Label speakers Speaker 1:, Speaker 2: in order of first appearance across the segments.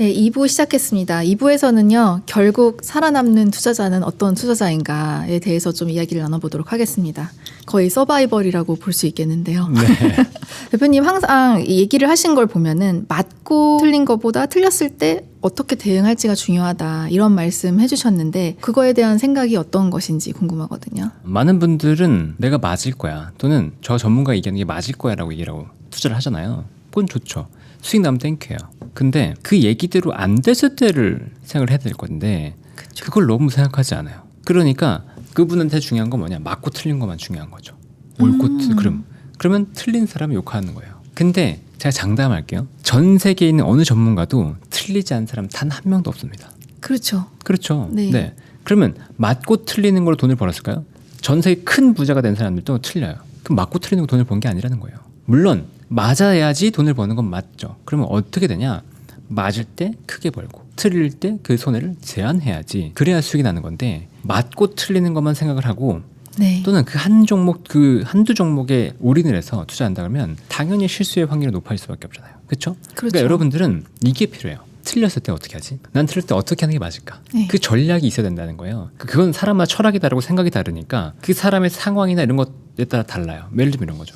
Speaker 1: 네, 2부 시작했습니다. 2부에서는요, 결국 살아남는 투자자는 어떤 투자자인가에 대해서 좀 이야기를 나눠보도록 하겠습니다. 거의 서바이벌이라고 볼 수 있겠는데요.
Speaker 2: 네.
Speaker 1: 대표님 항상 이 얘기를 하신 걸 보면은 맞고 틀린 것보다 틀렸을 때 어떻게 대응할지가 중요하다 이런 말씀 해주셨는데 그거에 대한 생각이 어떤 것인지 궁금하거든요.
Speaker 2: 많은 분들은 내가 맞을 거야 또는 저 전문가 얘기하는 게 맞을 거야 라고 얘기라고 투자를 하잖아요. 그건 좋죠. 수익 나면 땡큐예요. 근데 그 얘기대로 안 됐을 때를 생각을 해야 될 건데
Speaker 1: 그쵸.
Speaker 2: 그걸 너무 생각하지 않아요. 그러니까 그분한테 중요한 건 뭐냐, 맞고 틀린 것만 중요한 거죠. 옳고 그러면 틀린 사람을 욕하는 거예요. 근데 제가 장담할게요. 전 세계에 있는 어느 전문가도 틀리지 않은 사람 단 한 명도 없습니다.
Speaker 1: 그렇죠.
Speaker 2: 그렇죠.
Speaker 1: 네.
Speaker 2: 그러면 맞고 틀리는 걸로 돈을 벌었을까요? 전 세계 큰 부자가 된 사람들도 틀려요. 그럼 맞고 틀리는 거 돈을 번 게 아니라는 거예요. 물론 맞아야지 돈을 버는 건 맞죠. 그러면 어떻게 되냐? 맞을 때 크게 벌고 틀릴 때 그 손해를 제한해야지. 그래야 수익이 나는 건데 맞고 틀리는 것만 생각을 하고
Speaker 1: 네.
Speaker 2: 또는 그 한 종목, 그 한두 종목에 올인을 해서 투자한다 그러면 당연히 실수의 확률이 높아질 수밖에 없잖아요. 그렇죠?
Speaker 1: 그렇죠.
Speaker 2: 그러니까 여러분들은 이게 필요해요. 틀렸을 때 어떻게 하지? 난 틀릴 때 어떻게 하는 게 맞을까?
Speaker 1: 네.
Speaker 2: 그 전략이 있어야 된다는 거예요. 그건 사람마다 철학이 다르고 생각이 다르니까 그 사람의 상황이나 이런 것에 따라 달라요. 예를 들면 이런 거죠.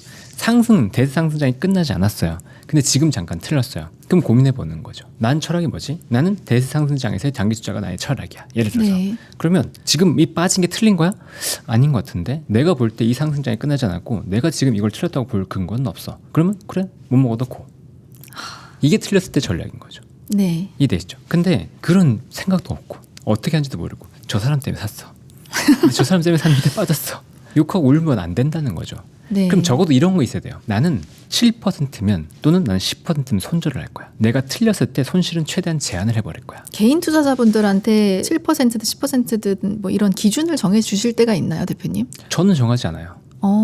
Speaker 2: 대상승장이 끝나지 않았어요. 근데 지금 잠깐 틀렸어요. 그럼 고민해보는 거죠. 난 철학이 뭐지? 나는 대상승장에서의 장기 투자가 나의 철학이야. 예를 들어서.
Speaker 1: 네.
Speaker 2: 그러면 지금 이 빠진 게 틀린 거야? 아닌 것 같은데 내가 볼 때 이 상승장이 끝나지 않았고 내가 지금 이걸 틀렸다고 볼 근거는 없어. 그러면 그래? 못 먹어도 고. 이게 틀렸을 때 전략인 거죠.
Speaker 1: 네.
Speaker 2: 이해되시죠? 근데 그런 생각도 없고 어떻게 하는지도 모르고 저 사람 때문에 샀어. 근데 저 사람 때문에 샀는데 빠졌어. 욕하고 울면 안 된다는 거죠.
Speaker 1: 네.
Speaker 2: 그럼 적어도 이런 거 있어야 돼요. 나는 7%면 또는 나는 10%면 손절을 할 거야. 내가 틀렸을 때 손실은 최대한 제한을 해버릴 거야.
Speaker 1: 개인 투자자분들한테 7%든 10%든 뭐 이런 기준을 정해 주실 때가 있나요, 대표님?
Speaker 2: 저는 정하지 않아요.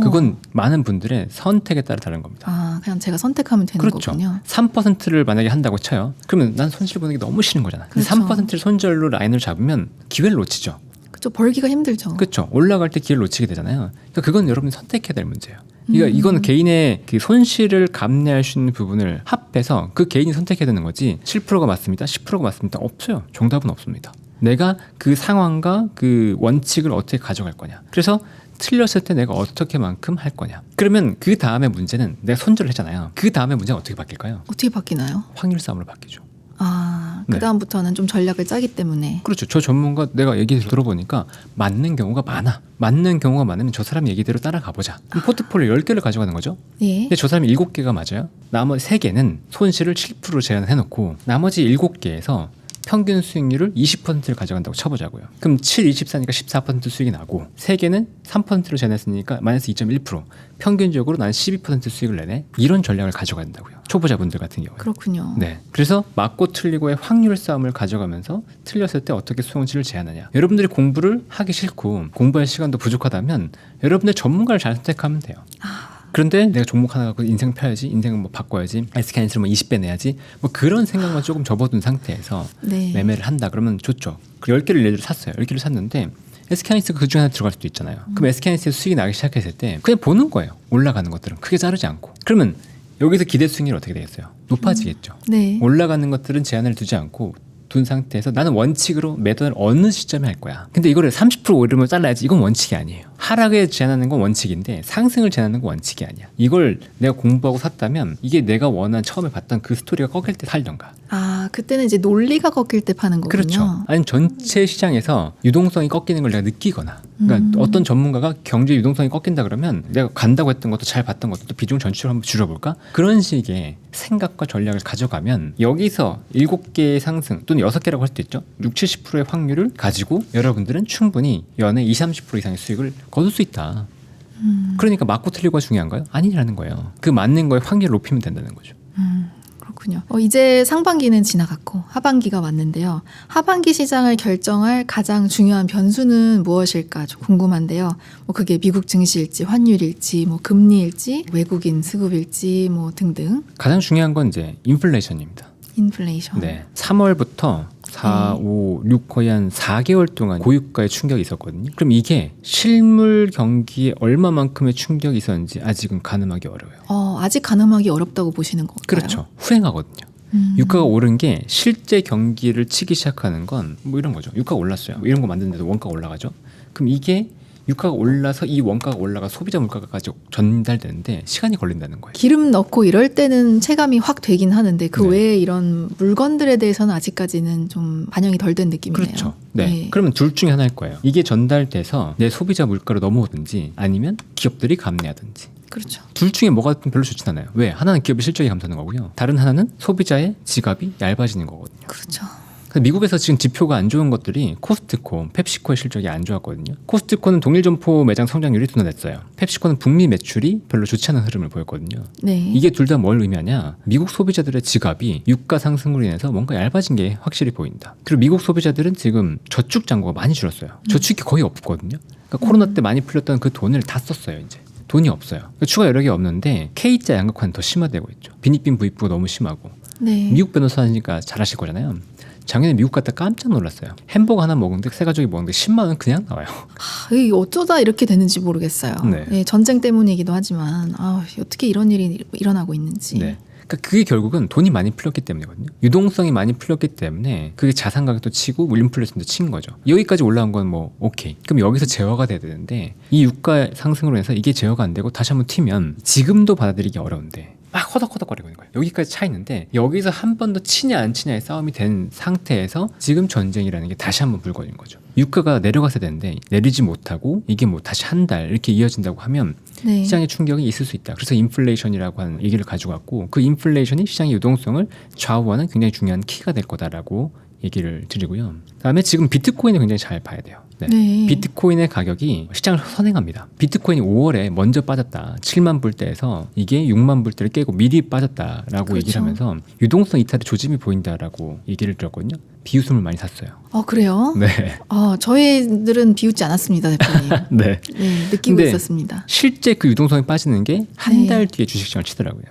Speaker 2: 그건 많은 분들의 선택에 따라 다른 겁니다.
Speaker 1: 아, 그냥 제가 선택하면 되는
Speaker 2: 그렇죠.
Speaker 1: 거군요.
Speaker 2: 3%를 만약에 한다고 쳐요. 그러면 난 손실 보는 게 너무 싫은 거잖아.
Speaker 1: 그렇죠.
Speaker 2: 3%를 손절로 라인을 잡으면 기회를 놓치죠.
Speaker 1: 그렇죠. 벌기가 힘들죠.
Speaker 2: 그렇죠. 올라갈 때 기회를 놓치게 되잖아요. 그러니까 그건 여러분이 선택해야 될 문제예요. 그러니까 이건 개인의 그 손실을 감내할 수 있는 부분을 합해서 그 개인이 선택해야 되는 거지. 7%가 맞습니다. 10%가 맞습니다. 없어요. 정답은 없습니다. 내가 그 상황과 그 원칙을 어떻게 가져갈 거냐. 그래서 틀렸을 때 내가 어떻게만큼 할 거냐. 그러면 그 다음에 문제는 내가 손절을 했잖아요. 그 다음에 문제는 어떻게 바뀔까요?
Speaker 1: 어떻게 바뀌나요?
Speaker 2: 확률 싸움으로 바뀌죠.
Speaker 1: 아,
Speaker 2: 네.
Speaker 1: 그다음부터는 좀 전략을 짜기 때문에.
Speaker 2: 그렇죠. 저 전문가 내가 얘기 들어보니까 맞는 경우가 많아. 맞는 경우가 많으면 저 사람 얘기대로 따라가 보자. 그럼 포트폴리오 10개를 가져가는 거죠.
Speaker 1: 예.
Speaker 2: 근데 저 사람이 7개가 맞아요. 나머지 3개는 손실을 7% 제한해놓고 나머지 7개에서 평균 수익률을 20%를 가져간다고 쳐보자고요. 그럼 7, 24니까 14% 수익이 나고 3개는 3%로 제한했으니까 마이너스 2.1%. 평균적으로 난 12% 수익을 내네. 이런 전략을 가져가야 된다고요. 초보자분들 같은 경우에.
Speaker 1: 그렇군요.
Speaker 2: 네. 그래서 맞고 틀리고의 확률 싸움을 가져가면서 틀렸을 때 어떻게 수용질을 제한하냐. 여러분들이 공부를 하기 싫고 공부할 시간도 부족하다면 여러분들 전문가를 잘 선택하면 돼요. 그런데 내가 종목 하나 갖고 인생 펴야지, 인생을 뭐 바꿔야지, SK하이닉스를 뭐 20배 내야지, 뭐 그런 생각만 조금 접어둔 상태에서
Speaker 1: 네.
Speaker 2: 매매를 한다 그러면 좋죠. 그 10개를 예를 들어 샀어요. 10개를 샀는데 SK하이닉스가 그 중에 하나 들어갈 수도 있잖아요. 그럼 SK하이닉스에서 수익이 나기 시작했을 때 그냥 보는 거예요. 올라가는 것들은 크게 자르지 않고. 그러면 여기서 기대 수익률이 어떻게 되겠어요? 높아지겠죠.
Speaker 1: 네.
Speaker 2: 올라가는 것들은 제한을 두지 않고 둔 상태에서 나는 원칙으로 매도를 어느 시점에 할 거야. 근데 이거를 30% 오르면 잘라야지. 이건 원칙이 아니에요. 하락에 제한하는 건 원칙인데 상승을 제한하는 건 원칙이 아니야. 이걸 내가 공부하고 샀다면 이게 내가 원한 처음에 봤던 그 스토리가 꺾일 때 살던가.
Speaker 1: 아, 그때는 이제 논리가 꺾일 때 파는 거군요.
Speaker 2: 그렇죠. 아니면 전체 시장에서 유동성이 꺾이는 걸 내가 느끼거나. 그러니까 어떤 전문가가 경제 유동성이 꺾인다 그러면 내가 간다고 했던 것도 잘 봤던 것도 비중 전체로 한번 줄여볼까? 그런 식의 생각과 전략을 가져가면 여기서 7개의 상승 또는 6개라고 할 수도 있죠. 6, 70%의 확률을 가지고 여러분들은 충분히 연에 20, 30% 이상의 수익을 거둘 수 있다. 그러니까 맞고 틀리고가 중요한가요? 아니라는 거예요. 그 맞는 거에 확률을 높이면 된다는 거죠.
Speaker 1: 그렇군요. 이제 상반기는 지나갔고 하반기가 왔는데요. 하반기 시장을 결정할 가장 중요한 변수는 무엇일까 좀 궁금한데요. 뭐 그게 미국 증시일지 환율일지 뭐 금리일지 외국인 수급일지 뭐 등등.
Speaker 2: 가장 중요한 건 이제 인플레이션입니다.
Speaker 1: 인플레이션.
Speaker 2: 네. 3월부터 4, 5, 6 거의 한 4개월 동안 고유가의 충격이 있었거든요. 그럼 이게 실물 경기에 얼마만큼의 충격이 있었는지 아직은 가늠하기 어려워요.
Speaker 1: 아직 가늠하기 어렵다고 보시는 건가요?
Speaker 2: 그렇죠. 후행하거든요. 유가가 오른 게 실제 경기를 치기 시작하는 건 뭐 이런 거죠. 유가가 올랐어요. 뭐 이런 거 만드는데도 원가가 올라가죠. 그럼 이게 유가가 올라서 이 원가가 올라가 소비자 물가까지 전달되는데 시간이 걸린다는 거예요.
Speaker 1: 기름 넣고 이럴 때는 체감이 확 되긴 하는데 그
Speaker 2: 네.
Speaker 1: 외에 이런 물건들에 대해서는 아직까지는 좀 반영이 덜 된 느낌이네요.
Speaker 2: 그렇죠. 네. 그러면 둘 중에 하나일 거예요. 이게 전달돼서 내 소비자 물가로 넘어오든지 아니면 기업들이 감내하든지.
Speaker 1: 그렇죠.
Speaker 2: 둘 중에 뭐가 별로 좋진 않아요. 왜? 하나는 기업의 실적이 감소하는 거고요. 다른 하나는 소비자의 지갑이 얇아지는 거거든요.
Speaker 1: 그렇죠.
Speaker 2: 근데 미국에서 지금 지표가 안 좋은 것들이 코스트코, 펩시코의 실적이 안 좋았거든요. 코스트코는 동일 점포 매장 성장률이 둔화됐어요. 펩시코는 북미 매출이 별로 좋지 않은 흐름을 보였거든요.
Speaker 1: 네.
Speaker 2: 이게 둘 다 뭘 의미하냐? 미국 소비자들의 지갑이 유가 상승으로 인해서 뭔가 얇아진 게 확실히 보인다. 그리고 미국 소비자들은 지금 저축 잔고가 많이 줄었어요. 저축이 거의 없거든요. 그러니까 코로나 때 많이 풀렸던 그 돈을 다 썼어요, 이제. 돈이 없어요. 추가 여력이 없는데 K자 양극화는 더 심화되고 있죠. 빈익빈 부익부가 너무 심하고.
Speaker 1: 네.
Speaker 2: 미국 변호사니까 잘 아실 거잖아요. 작년에 미국 갔다 깜짝 놀랐어요. 햄버거 하나 먹는데 새 가족이 먹는데 10만 원 그냥 나와요.
Speaker 1: 이게 어쩌다 이렇게 되는지 모르겠어요.
Speaker 2: 네.
Speaker 1: 예, 전쟁 때문이기도 하지만 어떻게 이런 일이 일어나고 있는지.
Speaker 2: 네. 그러니까 그게 결국은 돈이 많이 풀렸기 때문이거든요. 유동성이 많이 풀렸기 때문에 그게 자산 가격도 치고 인플레이션도 친 거죠. 여기까지 올라온 건 뭐 오케이. 그럼 여기서 제어가 돼야 되는데 이 유가 상승으로 해서 이게 제어가 안 되고 다시 한번 튀면 지금도 받아들이기 어려운데 막 허덕허덕거리고 있는 거예요. 여기까지 차 있는데 여기서 한 번 더 치냐 안 치냐의 싸움이 된 상태에서 지금 전쟁이라는 게 다시 한번 불거진 거죠. 유가가 내려갔어야 되는데 내리지 못하고 이게 뭐 다시 한 달 이렇게 이어진다고 하면
Speaker 1: 네.
Speaker 2: 시장의 충격이 있을 수 있다. 그래서 인플레이션이라고 하는 얘기를 가지고 왔고 그 인플레이션이 시장의 유동성을 좌우하는 굉장히 중요한 키가 될 거다라고 얘기를 드리고요. 그다음에 지금 비트코인을 굉장히 잘 봐야 돼요. 네.
Speaker 1: 네.
Speaker 2: 비트코인의 가격이 시장을 선행합니다. 비트코인이 5월에 먼저 빠졌다. 7만 불대에서 이게 6만 불대를 깨고 미리 빠졌다라고
Speaker 1: 그렇죠.
Speaker 2: 얘기를 하면서 유동성 이탈의 조짐이 보인다라고 얘기를 들었거든요. 비웃음을 많이 샀어요.
Speaker 1: 그래요?
Speaker 2: 네.
Speaker 1: 저희들은 비웃지 않았습니다, 대표님.
Speaker 2: 네.
Speaker 1: 네, 느끼고
Speaker 2: 근데
Speaker 1: 있었습니다.
Speaker 2: 실제 그 유동성이 빠지는 게 한
Speaker 1: 네.
Speaker 2: 달 뒤에 주식시장을 치더라고요.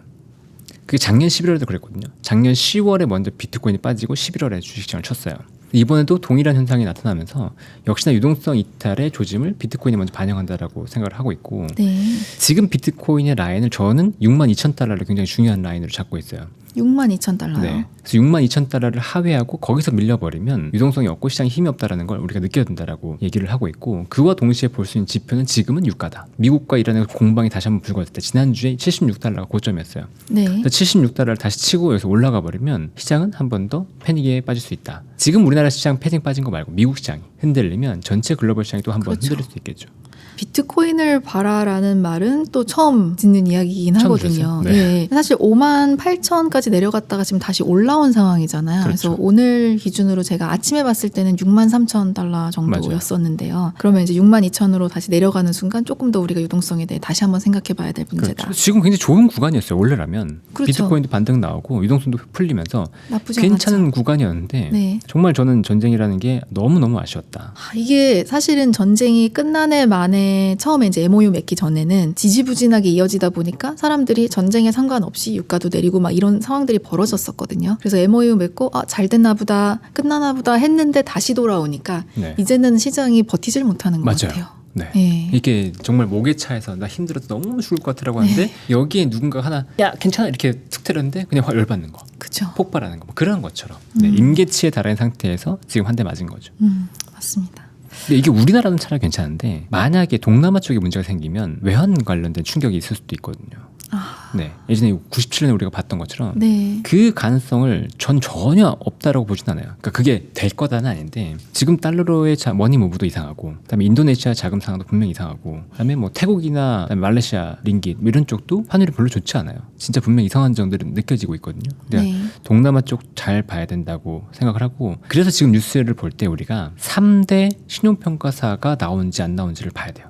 Speaker 2: 그게 작년 11월에도 그랬거든요. 작년 10월에 먼저 비트코인이 빠지고 11월에 주식시장을 쳤어요. 이번에도 동일한 현상이 나타나면서 역시나 유동성 이탈의 조짐을 비트코인이 먼저 반영한다라고 생각을 하고 있고
Speaker 1: 네.
Speaker 2: 지금 비트코인의 라인을 저는 62,000달러를 굉장히 중요한 라인으로 잡고 있어요.
Speaker 1: 62,000달러요.
Speaker 2: 네. 그래서 62,000달러를 하회하고 거기서 밀려버리면 유동성이 없고 시장에 힘이 없다라는 걸 우리가 느껴야 된다라고 얘기를 하고 있고 그와 동시에 볼 수 있는 지표는 지금은 유가다. 미국과 이란의 공방이 다시 한번 불거졌을 때 지난주에 76달러가 고점이었어요.
Speaker 1: 네.
Speaker 2: 76달러를 다시 치고 여기서 올라가 버리면 시장은 한 번 더 패닉에 빠질 수 있다. 지금 우리나라 시장 패닉 빠진 거 말고 미국 시장이 흔들리면 전체 글로벌 시장이 또 한 번
Speaker 1: 그렇죠.
Speaker 2: 흔들릴 수 있겠죠.
Speaker 1: 비트코인을 봐라라는 말은 또 처음 듣는 이야기이긴
Speaker 2: 처음
Speaker 1: 하거든요.
Speaker 2: 들었어요? 네.
Speaker 1: 사실 58,000까지 내려갔다가 지금 다시 올라온 상황이잖아요. 그래서
Speaker 2: 그렇죠.
Speaker 1: 오늘 기준으로 제가 아침에 봤을 때는 63,000달러 정도였었는데요. 그러면 이제 62,000으로 다시 내려가는 순간 조금 더 우리가 유동성에 대해 다시 한번 생각해 봐야 될 문제다.
Speaker 2: 그렇죠. 지금 굉장히 좋은 구간이었어요. 원래라면
Speaker 1: 그렇죠.
Speaker 2: 비트코인도 반등 나오고 유동성도 풀리면서
Speaker 1: 나쁘지
Speaker 2: 괜찮은
Speaker 1: 않았죠.
Speaker 2: 구간이었는데
Speaker 1: 네.
Speaker 2: 정말 저는 전쟁이라는 게 너무너무 아쉬웠다.
Speaker 1: 이게 사실은 전쟁이 끝난 해 만에 처음에 이제 MOU 맺기 전에는 지지부진하게 이어지다 보니까 사람들이 전쟁에 상관없이 유가도 내리고 막 이런 상황들이 벌어졌었거든요. 그래서 MOU 맺고 잘 됐나 보다 끝나나 보다 했는데 다시 돌아오니까
Speaker 2: 네.
Speaker 1: 이제는 시장이 버티질 못하는 것
Speaker 2: 맞아요.
Speaker 1: 같아요.
Speaker 2: 네.
Speaker 1: 네.
Speaker 2: 이게 정말 목에 차에서 나 힘들어서 너무 죽을 것 같으라고 하는데 여기에 누군가 하나 야 괜찮아 이렇게 툭 때렸는데 그냥 확 열받는 거
Speaker 1: 그렇죠.
Speaker 2: 폭발하는 거 뭐 그런 것처럼 네, 임계치에 달한 상태에서 지금 한 대 맞은 거죠.
Speaker 1: 맞습니다.
Speaker 2: 근데 이게 우리나라는 차라리 괜찮은데 만약에 동남아 쪽에 문제가 생기면 외환 관련된 충격이 있을 수도 있거든요. 네, 예전에 97년에 우리가 봤던 것처럼
Speaker 1: 네.
Speaker 2: 그 가능성을 전 전혀 없다라고 보진 않아요. 그러니까 그게 될 거다는 아닌데 지금 달러로의 머니 무브도 이상하고 그다음에 인도네시아 자금 상황도 분명히 이상하고 그다음에 뭐 태국이나 그다음에 말레이시아 링깃 뭐 이런 쪽도 환율이 별로 좋지 않아요. 진짜 분명히 이상한 점들이 느껴지고 있거든요. 그러니까
Speaker 1: 네.
Speaker 2: 동남아 쪽 잘 봐야 된다고 생각을 하고 그래서 지금 뉴스를 볼 때 우리가 3대 신용평가사가 나온지 안 나온지를 봐야 돼요.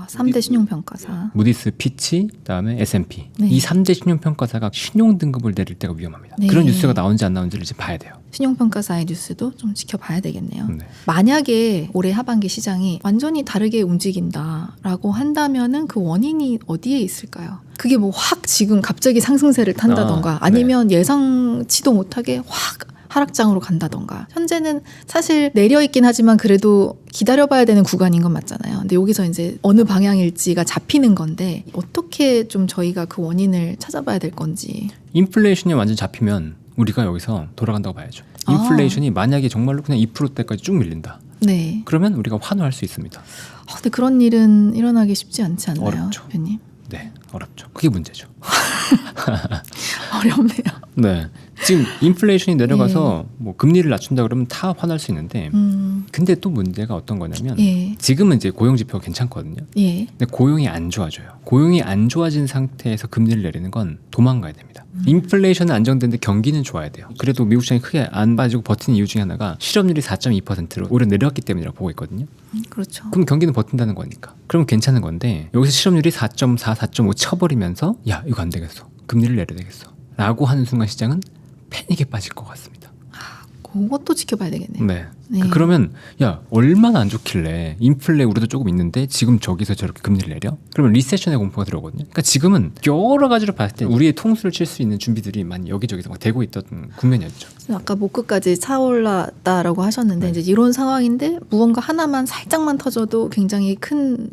Speaker 1: 3대 신용평가사.
Speaker 2: 무디스, 피치, 그다음에 S&P
Speaker 1: 네.
Speaker 2: 이 3대 신용평가사가 신용 등급을 내릴 때가 위험합니다.
Speaker 1: 네.
Speaker 2: 그런 뉴스가 나온지 안 나온지를 이제 봐야 돼요.
Speaker 1: 신용평가사의 뉴스도 좀 지켜봐야 되겠네요.
Speaker 2: 네.
Speaker 1: 만약에 올해 하반기 시장이 완전히 다르게 움직인다라고 한다면은 그 원인이 어디에 있을까요? 그게 뭐 확 지금 갑자기 상승세를 탄다던가 아니면 예상치도 못하게 확 하락장으로 간다던가. 현재는 사실 내려 있긴 하지만 그래도 기다려봐야 되는 구간인 건 맞잖아요. 근데 여기서 이제 어느 방향일지가 잡히는 건데 어떻게 좀 저희가 그 원인을 찾아봐야 될 건지.
Speaker 2: 인플레이션이 완전 잡히면 우리가 여기서 돌아간다고 봐야죠. 인플레이션이 만약에 정말로 그냥 2%대까지 쭉 밀린다.
Speaker 1: 네.
Speaker 2: 그러면 우리가 환호할 수 있습니다.
Speaker 1: 근데 그런 일은 일어나기 쉽지 않지 않나요,
Speaker 2: 어렵죠.
Speaker 1: 대표님?
Speaker 2: 네, 어렵죠. 그게 문제죠.
Speaker 1: 어렵네요.
Speaker 2: 네, 지금 인플레이션이 내려가서 뭐 금리를 낮춘다 그러면 다 환호할 수 있는데, 근데 또 문제가 어떤 거냐면
Speaker 1: 예.
Speaker 2: 지금은 이제 고용 지표가 괜찮거든요.
Speaker 1: 예.
Speaker 2: 근데 고용이 안 좋아져요. 고용이 안 좋아진 상태에서 금리를 내리는 건 도망가야 됩니다. 인플레이션은 안정되는데 경기는 좋아야 돼요. 그래도 미국 시장이 크게 안 빠지고 버티는 이유 중에 하나가 실업률이 4.2%로 오히려 내려왔기 때문이라고 보고 있거든요.
Speaker 1: 그렇죠.
Speaker 2: 그럼 경기는 버틴다는 거니까. 그러면 괜찮은 건데 여기서 실업률이 4.4, 4.5 쳐버리면서 야 이거 안 되겠어. 금리를 내려야 되겠어. 라고 하는 순간 시장은 패닉에 빠질 것 같습니다.
Speaker 1: 그것도 지켜봐야 되겠네요.
Speaker 2: 네.
Speaker 1: 네.
Speaker 2: 그러면 야 얼마나 안 좋길래 인플레 우리도 조금 있는데 지금 저기서 저렇게 금리를 내려? 그러면 리세션의 공포가 들어오거든요. 그러니까 지금은 여러 가지로 봤을 때 우리의 통수를 칠 수 있는 준비들이 많이 여기저기서 막 되고 있던 국면이었죠.
Speaker 1: 아까 목끝까지 차올랐다라고 하셨는데
Speaker 2: 네.
Speaker 1: 이제 이런 상황인데 무언가 하나만 살짝만 터져도 굉장히 큰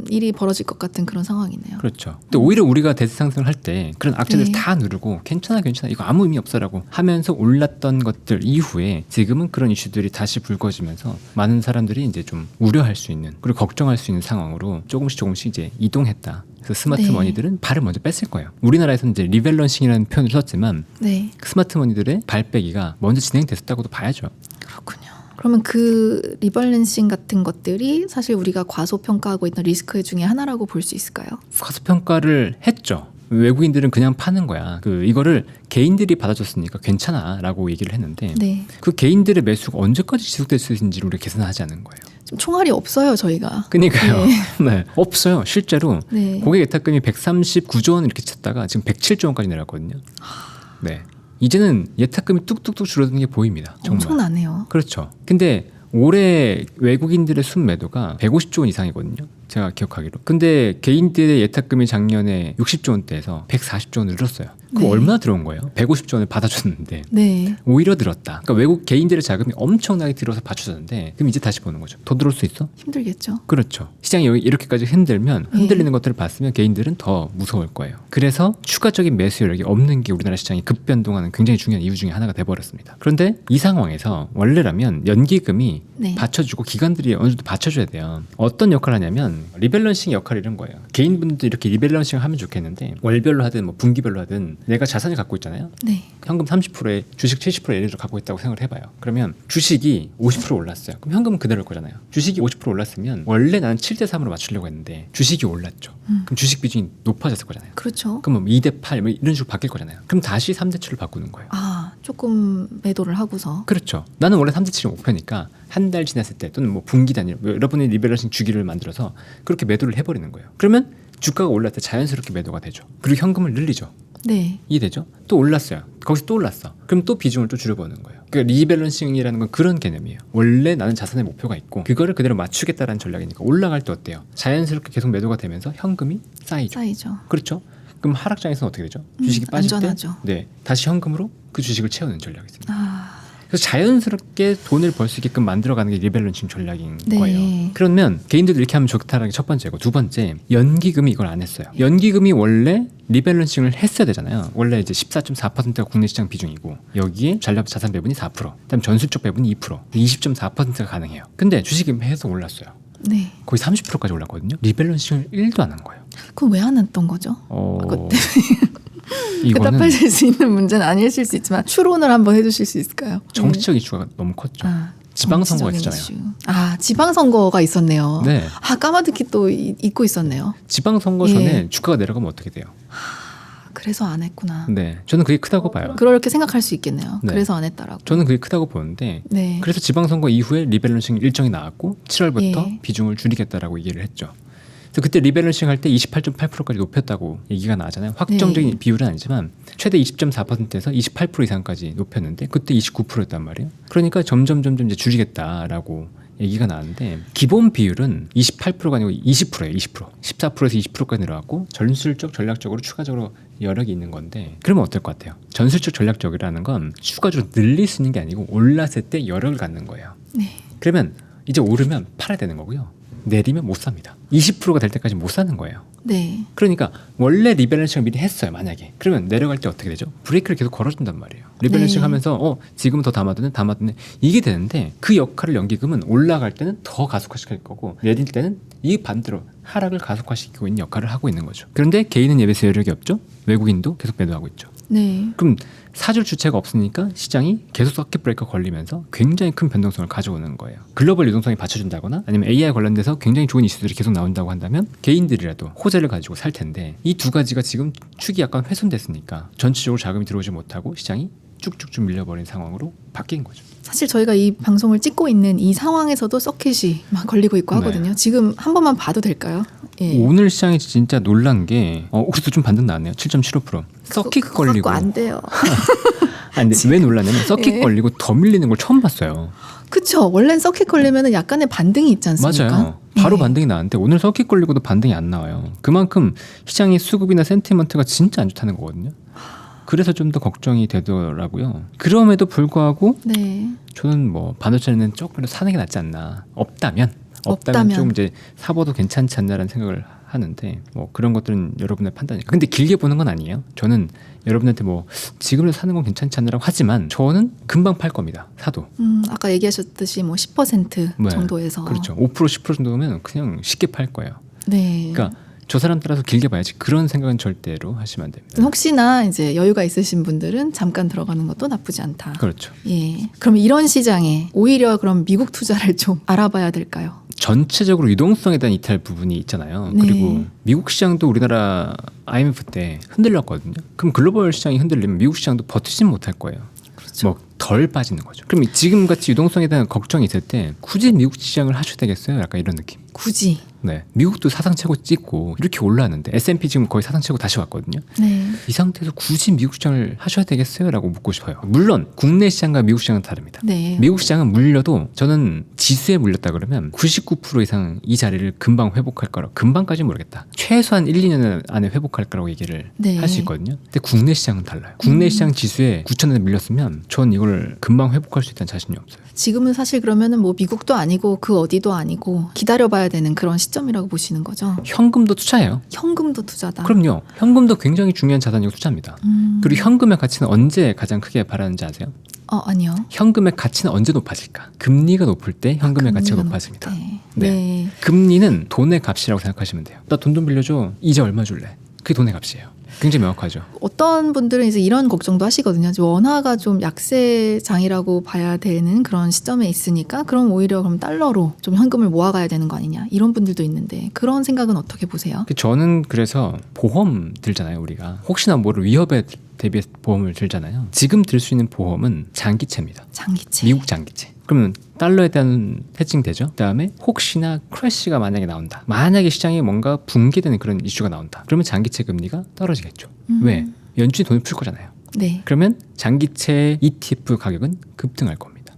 Speaker 1: 일이 벌어질 것 같은 그런 상황이네요.
Speaker 2: 그렇죠. 근데 오히려 우리가 대세 상승을 할 때 그런 악재들
Speaker 1: 네.
Speaker 2: 다 누르고 괜찮아 이거 아무 의미 없어라고 하면서 올랐던 것들 이후에 지금은 그런 이슈들이 다시 불거지면서 많은 사람들이 이제 좀 우려할 수 있는 그리고 걱정할 수 있는 상황으로 조금씩 이제 이동했다. 그래서 스마트
Speaker 1: 네.
Speaker 2: 머니들은 발을 먼저 뺐을 거예요. 우리나라에서는 이제 리밸런싱이라는 표현을 썼지만
Speaker 1: 네.
Speaker 2: 스마트 머니들의 발빼기가 먼저 진행됐었다고도 봐야죠.
Speaker 1: 그렇군요. 그러면 그 리밸런싱 같은 것들이 사실 우리가 과소평가하고 있던 리스크 중에 하나라고 볼 수 있을까요?
Speaker 2: 과소평가를 했죠. 외국인들은 그냥 파는 거야. 이거를 개인들이 받아줬으니까 괜찮아라고 얘기를 했는데
Speaker 1: 네.
Speaker 2: 그 개인들의 매수가 언제까지 지속될 수 있는지를 우리가 계산하지 않은 거예요.
Speaker 1: 지금 총알이 없어요, 저희가.
Speaker 2: 그러니까요. 네. 없어요. 실제로
Speaker 1: 네.
Speaker 2: 고객 예탁금이 139조 원 이렇게 쳤다가 지금 107조 원까지 내려갔거든요. 네. 이제는 예탁금이 뚝뚝뚝 줄어드는 게 보입니다. 정말.
Speaker 1: 엄청나네요.
Speaker 2: 그렇죠. 근데 올해 외국인들의 순매도가 150조 원 이상이거든요. 제가 기억하기로. 근데 개인들의 예탁금이 작년에 60조 원대에서 140조 원을 늘었어요. 그럼
Speaker 1: 네.
Speaker 2: 얼마나 들어온 거예요? 150조 원을 받아줬는데
Speaker 1: 네.
Speaker 2: 오히려 늘었다. 그러니까 외국 개인들의 자금이 엄청나게 들어서 받쳐졌는데 그럼 이제 다시 보는 거죠. 더 들어올 수 있어?
Speaker 1: 힘들겠죠.
Speaker 2: 그렇죠. 시장이 이렇게까지 흔들리는 것들을 봤으면 개인들은 더 무서울 거예요. 그래서 추가적인 매수 여력이 없는 게 우리나라 시장이 급변동하는 굉장히 중요한 이유 중에 하나가 돼버렸습니다. 그런데 이 상황에서 원래라면 연기금이
Speaker 1: 네.
Speaker 2: 받쳐주고 기관들이 어느 정도 받쳐줘야 돼요. 어떤 역할을 하냐면 리밸런싱 역할이 이런 거예요. 개인분들도 이렇게 리밸런싱을 하면 좋겠는데 월별로 하든 뭐 분기별로 하든 내가 자산을 갖고 있잖아요.
Speaker 1: 네. 현금
Speaker 2: 현금 30%에 주식 70% 예를 들어 갖고 있다고 생각을 해봐요. 그러면 주식이 50% 올랐어요. 그럼 현금은 그대로일 거잖아요. 주식이 50% 올랐으면 원래 나는 7대3으로 맞추려고 했는데 주식이 올랐죠. 그럼 주식 비중이 높아졌을 거잖아요.
Speaker 1: 그렇죠.
Speaker 2: 그럼 2대8 뭐 이런 식으로 바뀔 거잖아요. 그럼 다시 3대7로 바꾸는 거예요.
Speaker 1: 조금 매도를 하고서.
Speaker 2: 그렇죠. 나는 원래 3대7이 목표니까 한 달 지났을 때 또는 뭐 분기 단위 여러분의 리밸런싱 주기를 만들어서 그렇게 매도를 해버리는 거예요. 그러면 주가가 올랐을 때 자연스럽게 매도가 되죠. 그리고 현금을 늘리죠.
Speaker 1: 네.
Speaker 2: 이해되죠? 또 올랐어요. 거기서 또 올랐어. 그럼 또 비중을 또 줄여보는 거예요. 그러니까 리밸런싱이라는 건 그런 개념이에요. 원래 나는 자산의 목표가 있고 그거를 그대로 맞추겠다라는 전략이니까 올라갈 때 어때요? 자연스럽게 계속 매도가 되면서 현금이 쌓이죠. 그렇죠? 그럼 하락장에서는 어떻게 되죠? 주식이 빠질
Speaker 1: 안전하죠.
Speaker 2: 때 네, 다시 현금으로 그 주식을 채우는 전략이 있습니다. 그래서 자연스럽게 돈을 벌 수 있게끔 만들어가는 게 리밸런싱 전략인
Speaker 1: 네.
Speaker 2: 거예요. 그러면 개인들도 이렇게 하면 좋다라는 게 첫 번째고 두 번째 연기금이 이걸 안 했어요. 연기금이 원래 리밸런싱을 했어야 되잖아요. 원래 이제 14.4%가 국내 시장 비중이고 여기에 잔략 자산 배분이 4%, 그다음 전술적 배분이 2%, 20.4%가 가능해요. 근데 주식이 해서 올랐어요.
Speaker 1: 네.
Speaker 2: 거의 30%까지 올랐거든요. 리밸런싱을 1도 안 한 거예요.
Speaker 1: 그럼 왜 안 했던 거죠? 그때.
Speaker 2: 이거는
Speaker 1: 대답하실 수 있는 문제는 아니실 수 있지만 추론을 한번 해주실 수 있을까요?
Speaker 2: 정치적 이슈가 너무 컸죠. 지방선거가
Speaker 1: 정치적인
Speaker 2: 있었잖아요.
Speaker 1: 이슈. 지방선거가 있었네요.
Speaker 2: 네.
Speaker 1: 까마득히 또 잊고 있었네요.
Speaker 2: 지방선거 전에 주가가 내려가면 어떻게 돼요?
Speaker 1: 그래서 안 했구나.
Speaker 2: 네, 저는 그게 크다고 봐요.
Speaker 1: 그렇게 생각할 수 있겠네요.
Speaker 2: 네.
Speaker 1: 그래서 안 했다라고.
Speaker 2: 저는 그게 크다고 보는데
Speaker 1: 네.
Speaker 2: 그래서 지방선거 이후에 리밸런싱 일정이 나왔고 7월부터
Speaker 1: 예.
Speaker 2: 비중을 줄이겠다라고 얘기를 했죠. 그래서 그때 리밸런싱 할 때 28.8%까지 높였다고 얘기가 나잖아요. 확정적인
Speaker 1: 네.
Speaker 2: 비율은 아니지만 최대 20.4%에서 28% 이상까지 높였는데 그때 29%였단 말이에요. 그러니까 점점 이제 줄이겠다라고 얘기가 나왔는데 기본 비율은 28%가 아니고 20%예요. 20%. 14%에서 20%까지 내려갔고 전술적 전략적으로 추가적으로 여력이 있는 건데 그러면 어떨 것 같아요? 전술적 전략적이라는 건 추가적으로 늘릴 수 있는 게 아니고 올랐을 때 여력을 갖는 거예요.
Speaker 1: 네.
Speaker 2: 그러면 이제 오르면 팔아야 되는 거고요. 내리면 못 삽니다. 20%가 될 때까지 못 사는 거예요.
Speaker 1: 네.
Speaker 2: 그러니까 원래 리밸런싱을 미리 했어요. 만약에 그러면 내려갈 때 어떻게 되죠? 브레이크를 계속 걸어준단 말이에요. 리밸런싱
Speaker 1: 네.
Speaker 2: 하면서 지금은 더 담아두네 이게 되는데 그 역할을 연기금은 올라갈 때는 더 가속화시킬 거고 내릴 때는 이 반대로 하락을 가속화시키고 있는 역할을 하고 있는 거죠. 그런데 개인은 예배세 여력이 없죠. 외국인도 계속 매도하고 있죠.
Speaker 1: 네.
Speaker 2: 그럼 사줄 주체가 없으니까 시장이 계속 서킷 브레이커 걸리면서 굉장히 큰 변동성을 가져오는 거예요. 글로벌 유동성이 받쳐준다거나 아니면 AI 관련돼서 굉장히 좋은 이슈들이 계속 나온다고 한다면 개인들이라도 호재를 가지고 살 텐데 이 두 가지가 지금 축이 약간 훼손됐으니까 전체적으로 자금이 들어오지 못하고 시장이 쭉쭉쭉 밀려버린 상황으로 바뀐 거죠.
Speaker 1: 사실 저희가 이 방송을 찍고 있는 이 상황에서도 서킷이 막 걸리고 있고 하거든요. 지금 한 번만 봐도 될까요? 예.
Speaker 2: 오늘 시장이 진짜 놀란 게 그래도 좀 반등 나왔네요. 7.75%. 서킷
Speaker 1: 그거
Speaker 2: 걸리고
Speaker 1: 갖고 안 돼요.
Speaker 2: 아니 근데 왜 놀랐냐면 서킷
Speaker 1: 예.
Speaker 2: 걸리고 더 밀리는 걸 처음 봤어요.
Speaker 1: 그쵸. 원래는 서킷 걸리면 약간의 반등이 있지 않습니까?
Speaker 2: 맞아요. 바로
Speaker 1: 예.
Speaker 2: 반등이 나왔는데 오늘 서킷 걸리고도 반등이 안 나와요. 그만큼 시장의 수급이나 센티먼트가 진짜 안 좋다는 거거든요. 그래서 좀 더 걱정이 되더라고요. 그럼에도 불구하고
Speaker 1: 네.
Speaker 2: 저는 뭐 반도체는 조금 더 사는 게 낫지 않나. 없다면
Speaker 1: 없다면.
Speaker 2: 좀 이제 사봐도 괜찮지 않나라는 생각을 하는데 뭐 그런 것들은 여러분의 판단이니까. 근데 길게 보는 건 아니에요. 저는 여러분한테 뭐 지금으로 사는 건 괜찮지 않나라고 하지만 저는 금방 팔 겁니다. 사도.
Speaker 1: 아까 얘기하셨듯이 뭐 10%
Speaker 2: 네.
Speaker 1: 정도에서.
Speaker 2: 그렇죠. 5% 10% 정도면 그냥 쉽게 팔 거예요.
Speaker 1: 네.
Speaker 2: 그러니까 저 사람 따라서 길게 봐야지 그런 생각은 절대로 하시면 안 됩니다.
Speaker 1: 혹시나 이제 여유가 있으신 분들은 잠깐 들어가는 것도 나쁘지 않다.
Speaker 2: 그렇죠.
Speaker 1: 예. 그럼 이런 시장에 오히려 그럼 미국 투자를 좀 알아봐야 될까요?
Speaker 2: 전체적으로 유동성에 대한 이탈 부분이 있잖아요.
Speaker 1: 네.
Speaker 2: 그리고 미국 시장도 우리나라 IMF 때 흔들렸거든요. 그럼 글로벌 시장이 흔들리면 미국 시장도 버티진 못할 거예요.
Speaker 1: 그렇죠.
Speaker 2: 뭐 덜 빠지는 거죠. 그럼 지금 같이 유동성에 대한 걱정이 있을 때 굳이 미국 시장을 하셔야 되겠어요? 약간 이런 느낌.
Speaker 1: 굳이.
Speaker 2: 네, 미국도 사상 최고 찍고 이렇게 올라왔는데 S&P 지금 거의 사상 최고 다시 왔거든요.
Speaker 1: 네.
Speaker 2: 이 상태에서 굳이 미국 시장을 하셔야 되겠어요? 라고 묻고 싶어요. 물론 국내 시장과 미국 시장은 다릅니다.
Speaker 1: 네.
Speaker 2: 미국 시장은 물려도 저는 지수에 물렸다 그러면 99% 이상 이 자리를 금방 회복할 거라고. 금방까지는 모르겠다. 최소한 1, 2년 안에 회복할 거라고 얘기를
Speaker 1: 네.
Speaker 2: 할 수 있거든요. 근데 국내 시장은 달라요. 국내 시장 지수에 9,000원에 밀렸으면 전 이걸 금방 회복할 수 있다는 자신이 없어요.
Speaker 1: 지금은 사실 그러면은 뭐 미국도 아니고 그 어디도 아니고 기다려봐야 되는 그런 시점이라고 보시는 거죠.
Speaker 2: 현금도 투자해요.
Speaker 1: 현금도 투자다.
Speaker 2: 그럼요. 현금도 굉장히 중요한 자산이고 투자입니다. 그리고 현금의 가치는 언제 가장 크게 발하는지 아세요?
Speaker 1: 아니요.
Speaker 2: 현금의 가치는 언제 높아질까? 금리가 높을 때 현금의 가치가
Speaker 1: 금리가
Speaker 2: 높아집니다.
Speaker 1: 높을 때.
Speaker 2: 네.
Speaker 1: 네.
Speaker 2: 금리는 돈의 값이라고 생각하시면 돼요. 나 돈 좀 빌려줘. 이제 얼마 줄래? 그게 돈의 값이에요. 굉장히 명확하죠.
Speaker 1: 어떤 분들은 이제 이런 걱정도 하시거든요. 원화가 좀 약세장이라고 봐야 되는 그런 시점에 있으니까 그럼 오히려 그럼 달러로 좀 현금을 모아가야 되는 거 아니냐 이런 분들도 있는데 그런 생각은 어떻게 보세요?
Speaker 2: 저는 그래서 보험 들잖아요. 우리가 혹시나 모를 위협에 대비해서 보험을 들잖아요. 지금 들 수 있는 보험은 장기채입니다.
Speaker 1: 장기채.
Speaker 2: 미국 장기채. 그러면 달러에 대한 해칭 되죠. 그다음에 혹시나 크래시가 만약에 나온다. 만약에 시장에 뭔가 붕괴되는 그런 이슈가 나온다. 그러면 장기채 금리가 떨어지겠죠. 왜? 연준이 돈을 풀 거잖아요.
Speaker 1: 네.
Speaker 2: 그러면 장기채 ETF 가격은 급등할 겁니다.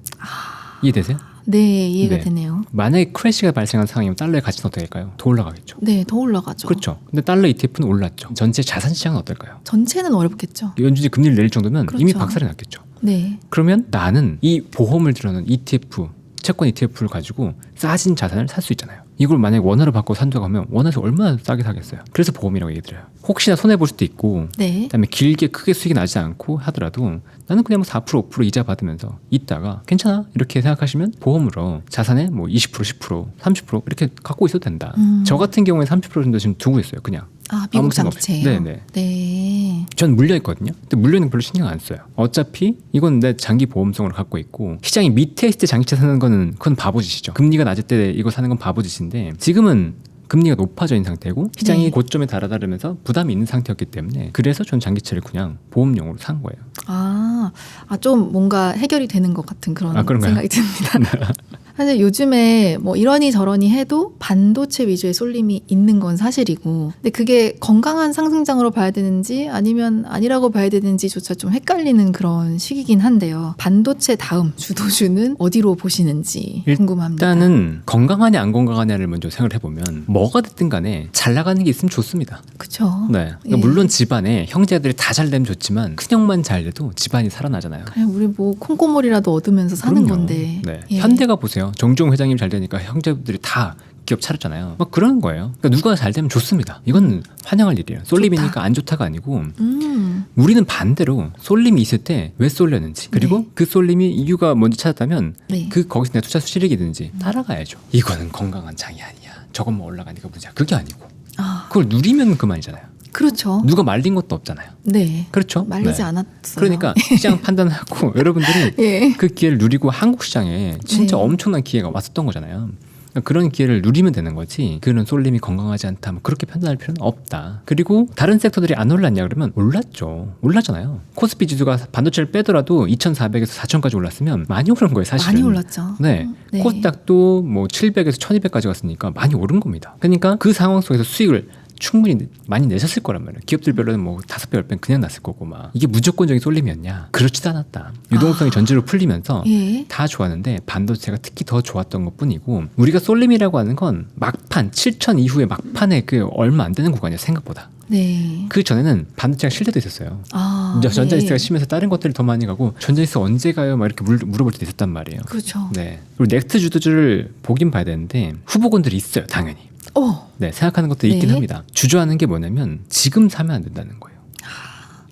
Speaker 2: 이해되세요?
Speaker 1: 네, 이해가
Speaker 2: 네.
Speaker 1: 되네요.
Speaker 2: 만약에 크래시가 발생한 상황이면 달러의 가치는 어떻게 될까요? 더 올라가겠죠.
Speaker 1: 네, 더 올라가죠.
Speaker 2: 그렇죠. 근데 달러 ETF는 올랐죠. 전체 자산 시장은 어떨까요?
Speaker 1: 전체는 어렵겠죠.
Speaker 2: 연준이 금리를 내릴 정도면
Speaker 1: 그렇죠.
Speaker 2: 이미 박살이 났겠죠.
Speaker 1: 네.
Speaker 2: 그러면 나는 이 보험을 들어놓은 ETF, 채권 ETF를 가지고 싸진 자산을 살 수 있잖아요. 이걸 만약에 원화로 바꿔 산다고 하면 원화에서 얼마나 싸게 사겠어요. 그래서 보험이라고 얘기드려요. 혹시나 손해볼 수도 있고
Speaker 1: 네.
Speaker 2: 그다음에 길게 크게 수익이 나지 않고 하더라도 나는 그냥 뭐 4% 5% 이자 받으면서 있다가 괜찮아 이렇게 생각하시면 보험으로 자산에 뭐 20% 10% 30% 이렇게 갖고 있어도 된다. 저 같은 경우에 30% 정도 지금 두고 있어요. 그냥.
Speaker 1: 미국
Speaker 2: 아무 생각 없이.
Speaker 1: 장기채예요.
Speaker 2: 네네.
Speaker 1: 네.
Speaker 2: 전 물려있거든요. 근데 물려있는 거 별로 신경 안 써요. 어차피 이건 내 장기 보험성을 갖고 있고 시장이 밑에 있을 때 장기채 사는 거는 그건 바보짓이죠. 금리가 낮을 때 이거 사는 건 바보짓인데 지금은 금리가 높아져 있는 상태고 시장이
Speaker 1: 네.
Speaker 2: 고점에 달아다르면서 부담이 있는 상태였기 때문에 그래서 전 장기채를 그냥 보험용으로 산 거예요.
Speaker 1: 좀 뭔가 해결이 되는 것 같은 그런
Speaker 2: 그런가요?
Speaker 1: 생각이 듭니다. 사실 요즘에 뭐 이러니 저러니 해도 반도체 위주의 쏠림이 있는 건 사실이고, 근데 그게 건강한 상승장으로 봐야 되는지 아니면 아니라고 봐야 되는지조차 좀 헷갈리는 그런 시기긴 한데요. 반도체 다음 주도주는 어디로 보시는지 궁금합니다.
Speaker 2: 일단은 건강하냐 안 건강하냐를 먼저 생각을 해보면 뭐가 됐든 간에 잘 나가는 게 있으면 좋습니다.
Speaker 1: 그렇죠.
Speaker 2: 네. 그러니까
Speaker 1: 예.
Speaker 2: 물론 집안에 형제들이 다 잘 되면 좋지만 큰형만 잘 돼도 집안이 살아나잖아요.
Speaker 1: 그냥 우리 뭐 콩고물이라도 얻으면서 사는
Speaker 2: 그럼요.
Speaker 1: 건데.
Speaker 2: 네.
Speaker 1: 예.
Speaker 2: 현대가 보세요. 그럼요. 정종 회장님 잘 되니까 형제들이 다 기업 차렸잖아요. 막 그런 거예요. 그러니까 누가 잘 되면 좋습니다. 이건 환영할 일이에요. 쏠림이니까
Speaker 1: 좋다.
Speaker 2: 안 좋다가 아니고 우리는 반대로 쏠림이 있을 때 왜 쏠렸는지 그리고
Speaker 1: 네.
Speaker 2: 그 쏠림이 이유가 뭔지 찾았다면
Speaker 1: 네.
Speaker 2: 그 거기서 내 투자 수익이든지 따라가야죠. 이거는 건강한 장이 아니야. 저것만 올라가니까 문제야. 그게 아니고
Speaker 1: 아,
Speaker 2: 그걸 누리면 그만이잖아요.
Speaker 1: 그렇죠.
Speaker 2: 누가 말린 것도 없잖아요.네. 그렇죠?
Speaker 1: 말리지
Speaker 2: 네.
Speaker 1: 않았어요.
Speaker 2: 그러니까 시장 판단하고 여러분들이
Speaker 1: 예.
Speaker 2: 그 기회를 누리고 한국 시장에 진짜
Speaker 1: 네.
Speaker 2: 엄청난 기회가 왔었던 거잖아요. 그런 기회를 누리면 되는 거지 그런 쏠림이 건강하지 않다 뭐 그렇게 판단할 필요는 없다. 그리고 다른 섹터들이 안 올랐냐 그러면 올랐죠. 올랐잖아요. 코스피 지수가 반도체를 빼더라도 2,400에서 4,000까지 올랐으면 많이 오른 거예요 사실은.
Speaker 1: 많이 올랐죠.
Speaker 2: 네.
Speaker 1: 네.
Speaker 2: 코스닥도 뭐 700에서 1200까지 갔으니까 많이 오른 겁니다. 그러니까 그 상황 속에서 수익을 충분히 많이 내셨을 거란 말이에요. 기업들별로는 뭐 5배, 10배 그냥 났을 거고 막. 이게 무조건적인 쏠림이었냐? 그렇지도 않았다. 유동성이 전체로 풀리면서
Speaker 1: 예.
Speaker 2: 다 좋았는데 반도체가 특히 더 좋았던 것뿐이고 우리가 쏠림이라고 하는 건 막판 7천 이후에 막판에 그 얼마 안 되는 구간이에요. 생각보다.
Speaker 1: 네.
Speaker 2: 그 전에는 반도체가 실려도 있었어요.
Speaker 1: 아,
Speaker 2: 전자리스트가
Speaker 1: 네.
Speaker 2: 심해서 다른 것들이 더 많이 가고 전자리스트 언제 가요? 막 이렇게 물어볼 때도 있었단 말이에요.
Speaker 1: 그렇죠.
Speaker 2: 네. 그리고 넥스트 주도주를 보긴 봐야 되는데 후보군들이 있어요. 당연히. 네, 생각하는 것도 있긴
Speaker 1: 네.
Speaker 2: 합니다. 주저하는 게 뭐냐면 지금 사면 안 된다는 거예요.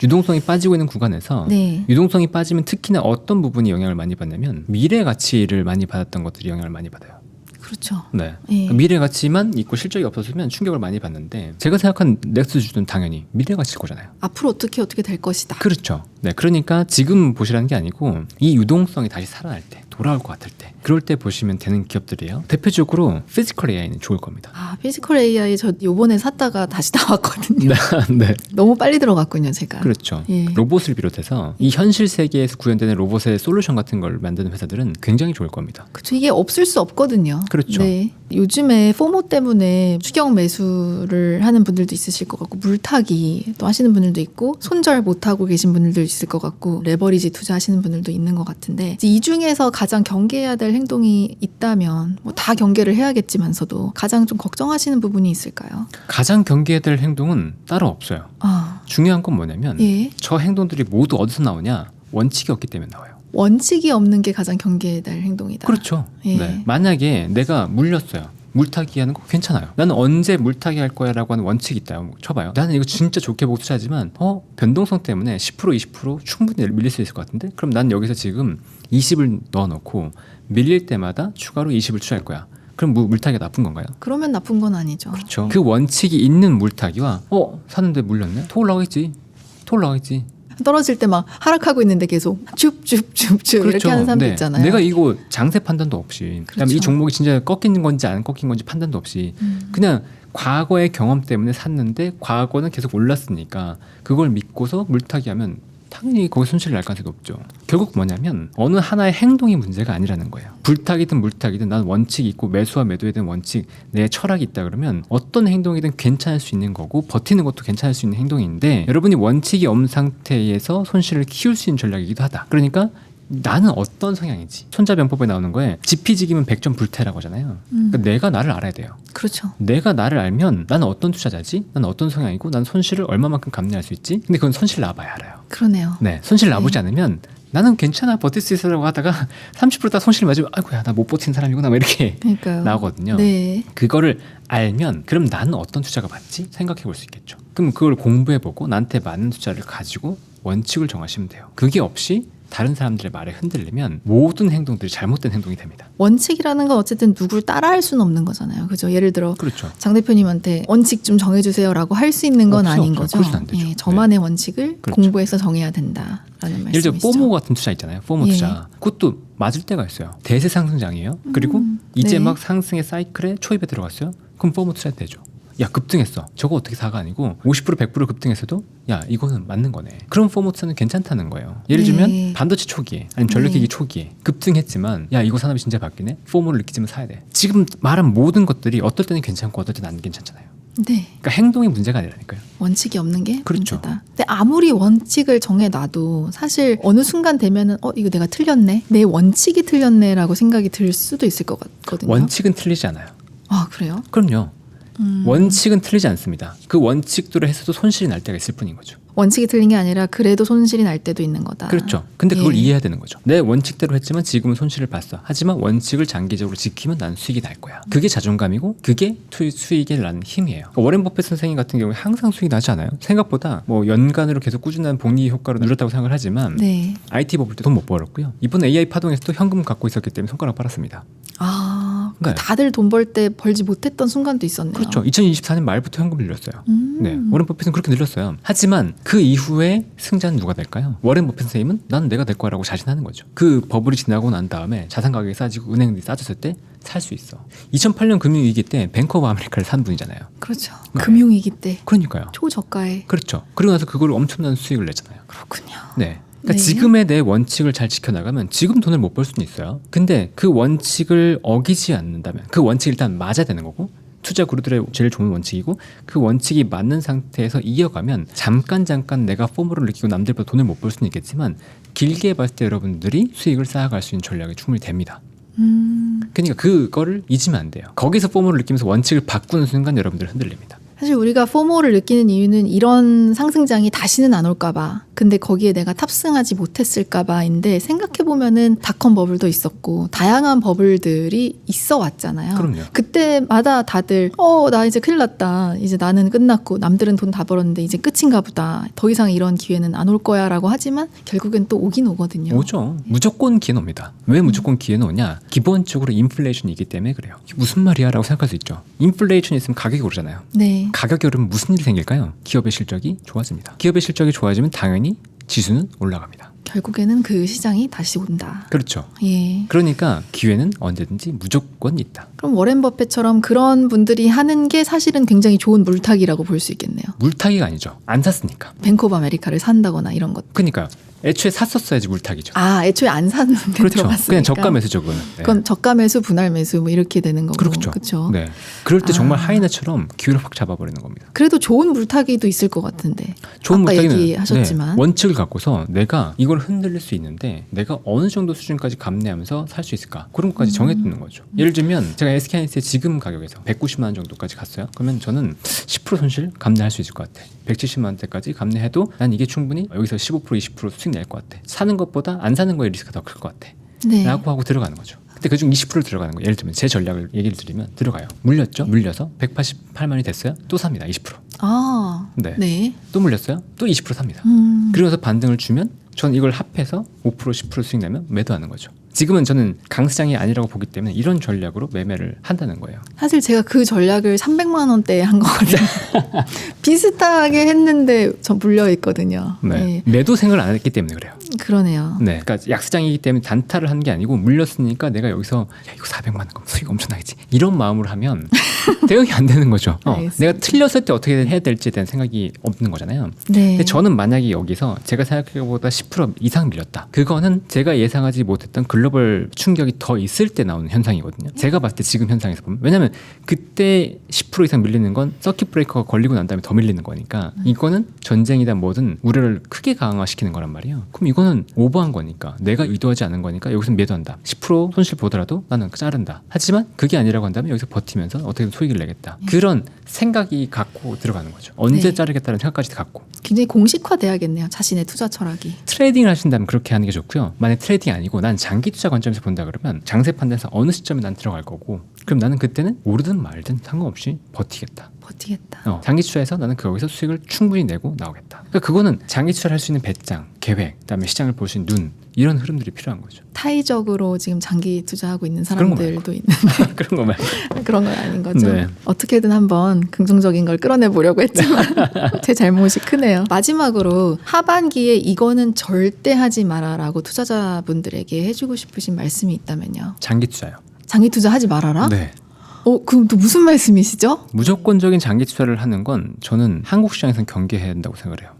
Speaker 2: 유동성이 빠지고 있는 구간에서
Speaker 1: 네.
Speaker 2: 유동성이 빠지면 특히나 어떤 부분이 영향을 많이 받냐면 미래 가치를 많이 받았던 것들이 영향을 많이 받아요.
Speaker 1: 그렇죠.
Speaker 2: 네.
Speaker 1: 예.
Speaker 2: 미래 가치만 있고 실적이 없었으면 충격을 많이 받는데 제가 생각한 넥스 주주는 당연히 미래 가치일 거잖아요.
Speaker 1: 앞으로 어떻게 될 것이다.
Speaker 2: 그렇죠. 네, 그러니까 지금 보시라는 게 아니고 이 유동성이 다시 살아날 때, 돌아올 것 같을 때, 그럴 때 보시면 되는 기업들이에요. 대표적으로 피지컬 AI는 좋을 겁니다.
Speaker 1: 아, 피지컬 AI 저 요번에 샀다가 다시 나왔거든요.
Speaker 2: 네,
Speaker 1: 너무 빨리 들어갔군요, 제가.
Speaker 2: 그렇죠.
Speaker 1: 예.
Speaker 2: 로봇을 비롯해서 이 현실 세계에서 구현되는 로봇의 솔루션 같은 걸 만드는 회사들은 굉장히 좋을 겁니다.
Speaker 1: 그렇죠. 이게 없을 수 없거든요.
Speaker 2: 그렇죠.
Speaker 1: 네. 요즘에 포모 때문에 추경 매수를 하는 분들도 있으실 것 같고 물타기 또 하시는 분들도 있고 손절 못 하고 계신 분들도 있을 것 같고 레버리지 투자하시는 분들도 있는 것 같은데 이 중에서 가장 경계해야 될 행동이 있다면 뭐 다 경계를 해야겠지만서도 가장 좀 걱정하시는 부분이 있을까요?
Speaker 2: 가장 경계해야 될 행동은 따로 없어요.
Speaker 1: 아,
Speaker 2: 중요한 건 뭐냐면
Speaker 1: 예.
Speaker 2: 저 행동들이 모두 어디서 나오냐? 원칙이 없기 때문에 나와요.
Speaker 1: 원칙이 없는 게 가장 경계해야 될 행동이다.
Speaker 2: 그렇죠.
Speaker 1: 예.
Speaker 2: 네. 만약에 내가 물렸어요. 물타기 하는 거 괜찮아요. 나는 언제 물타기 할 거야 라고 하는 원칙이 있다. 쳐봐요. 나는 이거 진짜 좋게 보고 투자하지만 변동성 때문에 10% 20% 충분히 밀릴 수 있을 것 같은데 그럼 난 여기서 지금 20을 넣어놓고 밀릴 때마다 추가로 20을 투자할 거야. 그럼 물타기가 나쁜 건가요?
Speaker 1: 그러면 나쁜 건 아니죠.
Speaker 2: 그렇죠. 그 원칙이 있는 물타기와 샀는데 물렸네? 더 올라가겠지.
Speaker 1: 떨어질 때 막 하락하고 있는데 계속 줍줍줍줍 이렇게 하는 사람도
Speaker 2: 네.
Speaker 1: 있잖아요.
Speaker 2: 내가 이거 장세 판단도 없이 그다음에
Speaker 1: 그렇죠.
Speaker 2: 이 종목이 진짜 꺾이는 건지 안 꺾인 건지 판단도 없이 그냥 과거의 경험 때문에 샀는데 과거는 계속 올랐으니까 그걸 믿고서 물타기 하면 당연히 거기 손실을 날 가능성이 높죠. 결국 뭐냐면 어느 하나의 행동이 문제가 아니라는 거예요. 불타기든 물타기든 난 원칙이 있고 매수와 매도에 대한 원칙, 내 철학이 있다 그러면 어떤 행동이든 괜찮을 수 있는 거고 버티는 것도 괜찮을 수 있는 행동인데 여러분이 원칙이 없는 상태에서 손실을 키울 수 있는 전략이기도 하다. 그러니까 나는 어떤 성향인지 손자병법에 나오는 거에 지피지기면 백전 불태라고 하잖아요. 그러니까 내가 나를 알아야 돼요.
Speaker 1: 그렇죠.
Speaker 2: 내가 나를 알면 나는 어떤 투자자지? 나는 어떤 성향이고 난 손실을 얼마만큼 감내할 수 있지? 근데 그건 손실 나봐야 알아요.
Speaker 1: 그러네요.
Speaker 2: 네, 손실 나보지 않으면 나는 괜찮아 버틸 수 있어라고 하다가 30%다 손실 맞으면 아이고야 나 못 버티는 사람이구나 막 이렇게
Speaker 1: 그러니까요.
Speaker 2: 나오거든요.
Speaker 1: 네.
Speaker 2: 그거를 알면 그럼 나는 어떤 투자가 맞지? 생각해 볼 수 있겠죠. 그럼 그걸 공부해보고 나한테 맞는 투자를 가지고 원칙을 정하시면 돼요. 그게 없이 다른 사람들의 말에 흔들리면 모든 행동들이 잘못된 행동이 됩니다.
Speaker 1: 원칙이라는 건 어쨌든 누굴 따라할 수는 없는 거잖아요. 그죠? 예를 들어
Speaker 2: 그렇죠.
Speaker 1: 장 대표님한테 원칙 좀 정해주세요라고 할 수 있는 건 아닌 거죠.
Speaker 2: 그러면 안 되죠.
Speaker 1: 예, 저만의 원칙을
Speaker 2: 그렇죠.
Speaker 1: 공부해서 정해야 된다라는
Speaker 2: 예를 들어
Speaker 1: 말씀이시죠.
Speaker 2: 포모 같은 투자 있잖아요. 포모
Speaker 1: 예.
Speaker 2: 투자. 그것도 맞을 때가 있어요. 대세 상승장이에요. 그리고 이제
Speaker 1: 네.
Speaker 2: 막 상승의 사이클에 초입에 들어갔어요. 그럼 포모 투자 되죠. 야 급등했어. 저거 어떻게 사가 아니고 50% 100% 급등했어도 야 이거는 맞는 거네. 그럼 포모 투자는 괜찮다는 거예요. 예를 들면
Speaker 1: 네.
Speaker 2: 반도체 초기에 아니면 전력기기
Speaker 1: 네.
Speaker 2: 초기에 급등했지만 야 이거 산업이 진짜 바뀌네. 포모를 느끼지만 사야 돼. 지금 말한 모든 것들이 어떨 때는 괜찮고 어떨 때는 안 괜찮잖아요.
Speaker 1: 네.
Speaker 2: 그러니까 행동이 문제가 아니라니까요.
Speaker 1: 원칙이 없는 게
Speaker 2: 그렇죠.
Speaker 1: 문제다. 근데 아무리 원칙을 정해놔도 사실 어느 순간 되면은 이거 내가 틀렸네. 내 원칙이 틀렸네라고 생각이 들 수도 있을 것 같거든요.
Speaker 2: 원칙은 틀리지 않아요.
Speaker 1: 아 그래요?
Speaker 2: 그럼요. 원칙은 틀리지 않습니다. 그 원칙대로 해서도 손실이 날 때가 있을 뿐인 거죠.
Speaker 1: 원칙이 틀린 게 아니라 그래도 손실이 날 때도 있는 거다.
Speaker 2: 그렇죠. 근데 그걸
Speaker 1: 예.
Speaker 2: 이해해야 되는 거죠. 내 원칙대로 했지만 지금은 손실을 봤어. 하지만 원칙을 장기적으로 지키면 난 수익이 날 거야. 그게 자존감이고 그게 수익에 나는 힘이에요. 그러니까 워렌 버핏 선생님 같은 경우에 항상 수익이 나지 않아요. 생각보다 뭐 연간으로 계속 꾸준한 복리 효과로 누렸다고 생각을 하지만
Speaker 1: 네.
Speaker 2: IT 버블 때 돈 못 벌었고요. 이번 AI 파동에서도 현금 갖고 있었기 때문에 손가락 빨았습니다.
Speaker 1: 아,
Speaker 2: 네.
Speaker 1: 다들 돈 벌 때 벌지 못했던 순간도 있었네요.
Speaker 2: 그렇죠. 2024년 말부터 현금을 늘렸어요.
Speaker 1: 음.
Speaker 2: 네, 워렌 버핏은 그렇게 늘렸어요. 하지만 그 이후에 승자는 누가 될까요? 워렌 버핏 선생님은 나는 내가 될 거라고 자신하는 거죠. 그 버블이 지나고 난 다음에 자산 가격이 싸지고 은행들이 싸졌을 때 살 수 있어. 2008년 금융위기 때 뱅크 오브 아메리카를 산 분이잖아요.
Speaker 1: 그렇죠.
Speaker 2: 네.
Speaker 1: 금융위기 때
Speaker 2: 그러니까요.
Speaker 1: 초저가에.
Speaker 2: 그렇죠. 그리고 나서 그걸 엄청난 수익을 냈잖아요.
Speaker 1: 그렇군요.
Speaker 2: 네. 그러니까
Speaker 1: 네.
Speaker 2: 지금의 내 원칙을 잘 지켜나가면 지금 돈을 못 벌 수는 있어요. 근데 그 원칙을 어기지 않는다면 그 원칙이 일단 맞아야 되는 거고 투자 그룹들의 제일 좋은 원칙이고 그 원칙이 맞는 상태에서 이어가면 잠깐 내가 포모를 느끼고 남들보다 돈을 못 벌 수는 있겠지만 길게 봤을 때 여러분들이 수익을 쌓아갈 수 있는 전략이 충분히 됩니다. 그러니까 그거를 잊으면 안 돼요. 거기서 포모를 느끼면서 원칙을 바꾸는 순간 여러분들 흔들립니다.
Speaker 1: 사실 우리가 포모를 느끼는 이유는 이런 상승장이 다시는 안 올까봐. 근데 거기에 내가 탑승하지 못했을까봐인데 생각해보면은 닷컴 버블도 있었고 다양한 버블들이 있어 왔잖아요.
Speaker 2: 그럼요.
Speaker 1: 그때마다 다들 나 이제 큰일 났다. 이제 나는 끝났고 남들은 돈 다 벌었는데 이제 끝인가 보다. 더 이상 이런 기회는 안 올 거야 라고 하지만 결국엔 또 오긴 오거든요.
Speaker 2: 오죠. 무조건 기회는 옵니다. 왜 무조건 기회는 오냐? 기본적으로 인플레이션이기 때문에 그래요. 이게 무슨 말이야? 라고 생각할 수 있죠. 인플레이션이 있으면 가격이 오르잖아요.
Speaker 1: 네.
Speaker 2: 가격이 오르면 무슨 일이 생길까요? 기업의 실적이 좋아집니다. 기업의 실적이 좋아지면 당연히 지수는 올라갑니다.
Speaker 1: 결국에는 그 시장이 다시 온다.
Speaker 2: 그렇죠.
Speaker 1: 예.
Speaker 2: 그러니까 기회는 언제든지 무조건 있다.
Speaker 1: 그럼 워렌 버핏처럼 그런 분들이 하는 게 사실은 굉장히 좋은 물타기라고 볼 수 있겠네요.
Speaker 2: 물타기가 아니죠. 안 샀으니까.
Speaker 1: 뱅크 오브 아메리카를 산다거나 이런 것.
Speaker 2: 그러니까요. 애초에 샀었어야지 물타기죠.
Speaker 1: 아, 애초에 안 샀는데
Speaker 2: 그렇죠.
Speaker 1: 들어갔으니까.
Speaker 2: 그냥 저가 매수죠, 그거는. 네.
Speaker 1: 그건 저가 매수, 분할 매수 뭐 이렇게 되는 거고.
Speaker 2: 그렇죠.
Speaker 1: 그렇죠.
Speaker 2: 네. 그럴 때 정말
Speaker 1: 아.
Speaker 2: 하이나처럼 기회를 확 잡아버리는 겁니다.
Speaker 1: 그래도 좋은 물타기도 있을 것 같은데.
Speaker 2: 좋은
Speaker 1: 아까
Speaker 2: 물타기는
Speaker 1: 얘기하셨지만.
Speaker 2: 원칙을 갖고서 내가 이걸 흔들릴 수 있는데 내가 어느 정도 수준까지 감내하면서 살 수 있을까 그런 것까지 정해두는 거죠. 예를 들면 제가 SK하이닉스의 지금 가격에서 190만 원 정도까지 갔어요. 그러면 저는 10% 손실 감내할 수 있을 것 같아. 170만 원대까지 감내해도 난 이게 충분히 여기서 15% 20% 수익 낼 것 같아. 사는 것보다 안 사는 거에 리스크가 더 클 것 같아.
Speaker 1: 네.
Speaker 2: 라고 하고 들어가는 거죠. 근데 그중 20% 들어가는 거예요. 예를 들면 제 전략을 얘기를 드리면 들어가요. 물렸죠. 물려서 188만이 됐어요. 또 삽니다. 20%.
Speaker 1: 아,
Speaker 2: 네.
Speaker 1: 네.
Speaker 2: 또 물렸어요. 또 20% 삽니다. 그리고 나서 반등을 주면 전 이걸 합해서 5% 10% 수익 내면 매도하는 거죠. 지금은 저는 강세장이 아니라고 보기 때문에 이런 전략으로 매매를 한다는 거예요.
Speaker 1: 사실 제가 그 전략을 300만 원대에 한 거거든요. 비슷하게 했는데 전 물려 있거든요.
Speaker 2: 네.
Speaker 1: 네.
Speaker 2: 매도 생각을 안 했기 때문에 그래요.
Speaker 1: 그러네요.
Speaker 2: 네, 그러니까 약세장이기 때문에 단타를 하는 게 아니고 물렸으니까 내가 여기서 야 이거 400만 원 그럼 수익 엄청나겠지 이런 마음으로 하면 대응이 안 되는 거죠.
Speaker 1: 알겠습니다.
Speaker 2: 내가 틀렸을 때 어떻게 해야 될지에 대한 생각이 없는 거잖아요.
Speaker 1: 네.
Speaker 2: 근데 저는 만약에 여기서 제가 생각해보다 10% 이상 밀렸다. 그거는 제가 예상하지 못했던 글로벌 충격이 더 있을 때 나오는 현상이거든요. 제가 봤을 때 지금 현상에서 보면 왜냐하면 그때 10% 이상 밀리는 건 서킷 브레이커가 걸리고 난 다음에 더 밀리는 거니까 이거는 전쟁이다 뭐든 우려를 크게 강화시키는 거란 말이에요. 그럼 이거는 오버한 거니까 내가 의도하지 않은 거니까 여기서 매도한다. 10% 손실 보더라도 나는 자른다. 하지만 그게 아니라고 한다면 여기서 버티면서 어떻게든 소익을 내겠다. 그런 생각이 갖고 들어가는 거죠. 언제
Speaker 1: 네.
Speaker 2: 자르겠다는 생각까지 갖고.
Speaker 1: 굉장히 공식화돼야겠네요. 자신의 투자 철학이.
Speaker 2: 트레이딩을 하신다면 그렇게 하는 게 좋고요. 만약 트레이딩이 아니고 난 장기 투자 관점에서 본다 그러면 장세 판단에서 어느 시점에 난 들어갈 거고 그럼 나는 그때는 오르든 말든 상관없이 버티겠다.
Speaker 1: 버티겠다.
Speaker 2: 장기 투자에서 나는 거기서 수익을 충분히 내고 나오겠다. 그러니까 그거는 장기 투자를 할 수 있는 배짱, 계획, 그다음에 시장을 볼 수 있는 눈 이런 흐름들이 필요한 거죠.
Speaker 1: 타의적으로 지금 장기 투자하고 있는
Speaker 2: 그런 거
Speaker 1: 사람들도 있는
Speaker 2: 그런 거 말고.
Speaker 1: 그런 건 아닌 거죠.
Speaker 2: 네.
Speaker 1: 어떻게든 한번 긍정적인 걸 끌어내 보려고 했지만 제 잘못이 크네요. 마지막으로 하반기에 이거는 절대 하지 마라라고 투자자분들에게 해주고 싶으신 말씀이 있다면요.
Speaker 2: 장기 투자요.
Speaker 1: 장기 투자 하지 말아라?
Speaker 2: 네.
Speaker 1: 그럼 또 무슨 말씀이시죠?
Speaker 2: 무조건적인 장기 투자를 하는 건 저는 한국 시장에서는 경계해야 한다고 생각을 해요.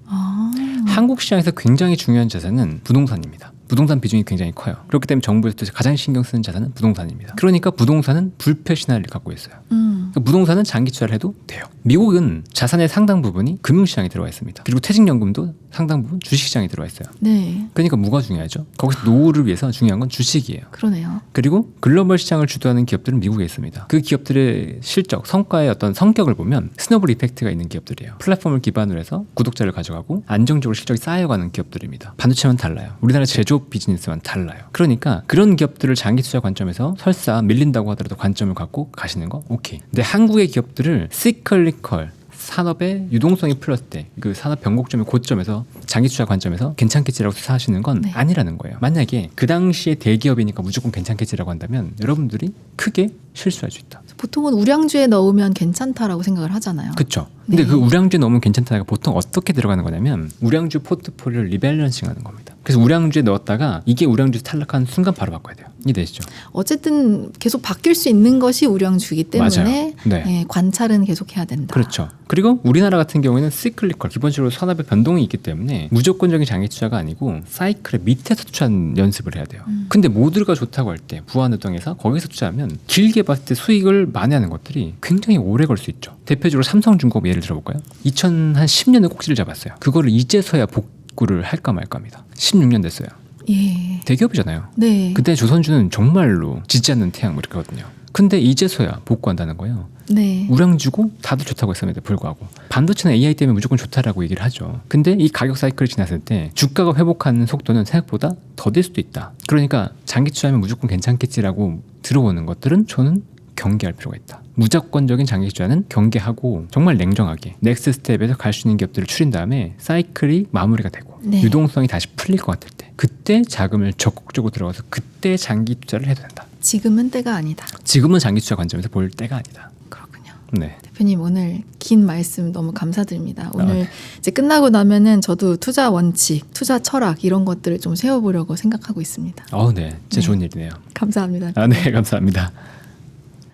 Speaker 2: 한국 시장에서 굉장히 중요한 자산은 부동산입니다. 부동산 비중이 굉장히 커요. 그렇기 때문에 정부에서 가장 신경 쓰는 자산은 부동산입니다. 그러니까 부동산은 불패 시나리오를 갖고 있어요. 그러니까 부동산은 장기 투자를 해도 돼요. 미국은 자산의 상당 부분이 금융시장에 들어가 있습니다. 그리고 퇴직연금도 상당 부분 주식시장에 들어와 있어요.
Speaker 1: 네.
Speaker 2: 그러니까 뭐가 중요하죠? 거기서 노후를 위해서 중요한 건 주식이에요.
Speaker 1: 그러네요.
Speaker 2: 그리고 글로벌 시장을 주도하는 기업들은 미국에 있습니다. 그 기업들의 실적, 성과의 어떤 성격을 보면 스노볼 이펙트가 있는 기업들이에요. 플랫폼을 기반으로 해서 구독자를 가져가고 안정적으로 실적이 쌓여가는 기업들입니다. 반도체만 달라요. 우리나라 제조업 비즈니스만 달라요. 그러니까 그런 기업들을 장기 투자 관점에서 설사 밀린다고 하더라도 관점을 갖고 가시는 거 오케이. 근데 한국의 기업들을 시클리컬 산업의 유동성이 풀렸을 때 그 산업 변곡점의 고점에서 장기 투자 관점에서 괜찮겠지라고 투자하시는 건
Speaker 1: 네.
Speaker 2: 아니라는 거예요. 만약에 그 당시에 대기업이니까 무조건 괜찮겠지라고 한다면 여러분들이 크게 실수할 수 있다.
Speaker 1: 보통은 우량주에 넣으면 괜찮다라고 생각을 하잖아요.
Speaker 2: 그렇죠. 근데
Speaker 1: 네.
Speaker 2: 그 우량주에 넣으면 괜찮다가 보통 어떻게 들어가는 거냐면 우량주 포트폴리오를 리밸런싱하는 겁니다. 그래서 우량주에 넣었다가 이게 우량주 탈락한 순간 바로 바꿔야 돼요. 이해되시죠?
Speaker 1: 어쨌든 계속 바뀔 수 있는 것이 우량주이기 때문에
Speaker 2: 맞아요. 네.
Speaker 1: 예, 관찰은 계속 해야 된다.
Speaker 2: 그렇죠. 그리고 우리나라 같은 경우에는 시클리컬, 기본적으로 산업의 변동이 있기 때문에 무조건적인 장기 투자가 아니고 사이클의 밑에서 투자하는 연습을 해야 돼요. 근데 모두가 좋다고 할 때 부안노동에서 거기서 투자하면 길게 봤을 때 수익을 만회하는 것들이 굉장히 오래 걸 수 있죠. 대표적으로 삼성중공업 예를 들어볼까요? 2010년에 꼭지를 잡았어요. 그거를 이제서야 복구를 할까 말까입니다. 16년 됐어요.
Speaker 1: 예.
Speaker 2: 대기업이잖아요.
Speaker 1: 네.
Speaker 2: 그때 조선주는 정말로 지지 않는 태양 뭐 이렇거든요. 근데 이제서야 복구한다는 거예요.
Speaker 1: 네.
Speaker 2: 우량주고 다들 좋다고 했음에도 불구하고 반도체는 AI 때문에 무조건 좋다라고 얘기를 하죠. 근데 이 가격 사이클이 지났을 때 주가가 회복하는 속도는 생각보다 더딜 수도 있다. 그러니까 장기 투자하면 무조건 괜찮겠지라고 들어오는 것들은 저는 경계할 필요가 있다. 무조건적인 장기 투자는 경계하고 정말 냉정하게 넥스트 스텝에서 갈 수 있는 기업들을 추린 다음에 사이클이 마무리가 되고
Speaker 1: 네.
Speaker 2: 유동성이 다시 풀릴 것 같을 때 그때 자금을 적극적으로 들어가서 그때 장기 투자를 해도 된다.
Speaker 1: 지금은 때가 아니다.
Speaker 2: 지금은 장기 투자 관점에서 볼 때가 아니다.
Speaker 1: 그렇군요.
Speaker 2: 네.
Speaker 1: 대표님 오늘 긴 말씀 너무 감사드립니다. 오늘
Speaker 2: 네.
Speaker 1: 이제 끝나고 나면은 저도 투자 원칙, 투자 철학 이런 것들을 좀 세워보려고 생각하고 있습니다.
Speaker 2: 네. 진짜 좋은 일이네요.
Speaker 1: 감사합니다.
Speaker 2: 네, 감사합니다.